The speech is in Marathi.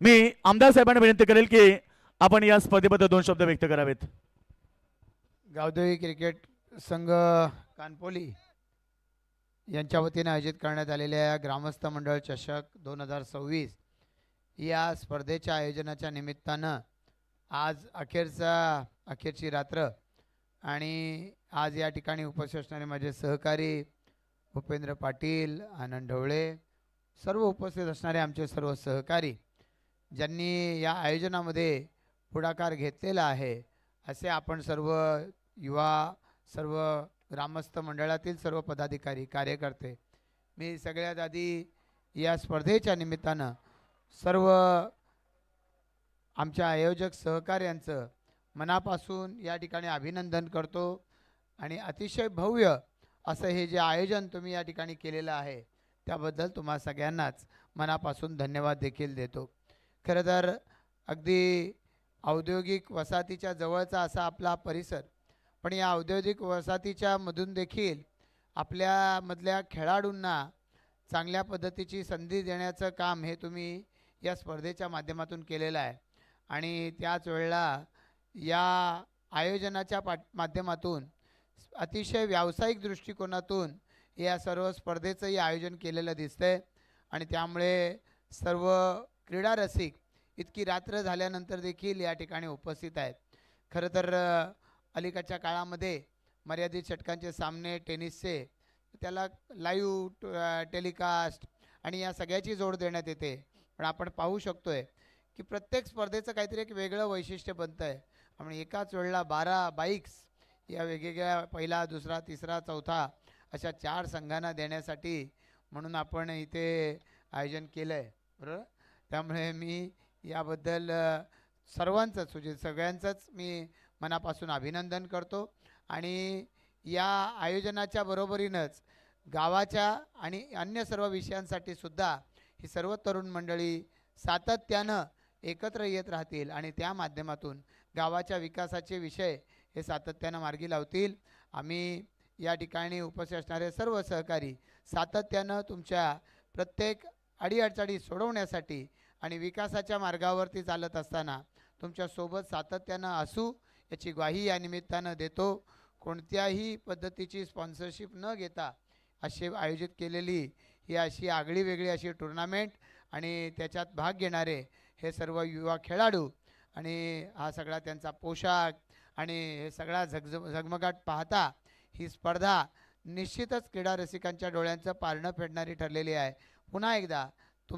मी आमदार साहेबांना विनंती करेल की आपण या स्पर्धेबद्दल 2 शब्द व्यक्त करावेत. गावदेवी क्रिकेट संघ कानपोली यांच्या वतीने आयोजित करण्यात आलेल्या ग्रामस्थ मंडळ चषक 2026 या स्पर्धेच्या आयोजनाच्या निमित्तानं आज अखेरची रात्र आणि आज या ठिकाणी उपस्थित असणारे माझे सहकारी भूपेंद्र पाटील, आनंद ढवळे, सर्व उपस्थित असणारे आमचे सर्व सहकारी ज्यांनी या आयोजनामध्ये पुढाकार घेतलेला आहे, असे आपण सर्व युवा, सर्व ग्रामस्थ मंडळातील सर्व पदाधिकारी, कार्यकर्ते, मी सगळ्यात आधी या स्पर्धेच्या निमित्तानं सर्व आमच्या आयोजक सहकार्यांचं मनापासून या ठिकाणी अभिनंदन करतो आणि अतिशय भव्य असं हे जे आयोजन तुम्ही या ठिकाणी केलेलं आहे त्याबद्दल तुम्हा सगळ्यांनाच मनापासून धन्यवाद देखील देतो. खरं तर अगदी औद्योगिक वसाहतीच्या जवळचा असा आपला परिसर, पण या औद्योगिक वसाहतीच्या मधून देखील आपल्यामधल्या खेळाडूंना चांगल्या पद्धतीची संधी देण्याचं काम हे तुम्ही या स्पर्धेच्या माध्यमातून केलेलं आहे आणि त्याच वेळेला या आयोजनाच्या माध्यमातून अतिशय व्यावसायिक दृष्टिकोनातून या सर्व स्पर्धेचंही आयोजन केलेलं दिसतंय आणि त्यामुळे सर्व क्रीडा रसिक इतकी रात्र झाल्यानंतर देखील या ठिकाणी उपस्थित आहेत. खरं तर अलीकडच्या काळामध्ये मर्यादित षटकांचे सामने टेनिसचे त्याला लाईव्ह टेलिकास्ट आणि या सगळ्याची जोड देण्यात येते, पण आपण पाहू शकतोय की प्रत्येक स्पर्धेचं काहीतरी एक वेगळं वैशिष्ट्य बनतं आहे आणि एकाच वेळेला 12 बाईक्स या वेगवेगळ्या पहिला, दुसरा, तिसरा, चौथा अशा 4 संघांना देण्यासाठी म्हणून आपण इथे आयोजन केलं आहे, बरोबर. त्यामुळे मी याबद्दल सर्वांचंच म्हणजे सगळ्यांचंच मी मनापासून अभिनंदन करतो आणि या आयोजनाच्या बरोबरीनंच गावाच्या आणि अन्य सर्व विषयांसाठी सुद्धा ही सर्व तरुण मंडळी सातत्यानं एकत्र येत राहतील आणि त्या माध्यमातून गावाच्या विकासाचे विषय हे सातत्यानं मार्गी लावतील. आम्ही या ठिकाणी उपस्थित असणारे सर्व सहकारी सातत्यानं तुमच्या प्रत्येक अडीअडचणी सोडवण्यासाठी आणि विकासाच्या मार्गावरती चालत असताना तुमच्यासोबत सातत्यानं असू याची ग्वाही या निमित्तानं देतो. कोणत्याही पद्धतीची स्पॉन्सरशिप न घेता अशी आयोजित केलेली ही अशी आगळी वेगळी अशी टुर्नामेंट आणि त्याच्यात भाग घेणारे हे सर्व युवा खेळाडू आणि हा सगळा त्यांचा पोशाख आणि हे सगळा झगमगाट पाहता ही स्पर्धा निश्चितच क्रीडा रसिकांच्या डोळ्यांचं पारणं फेडणारी ठरलेली आहे. पुन्हा एकदा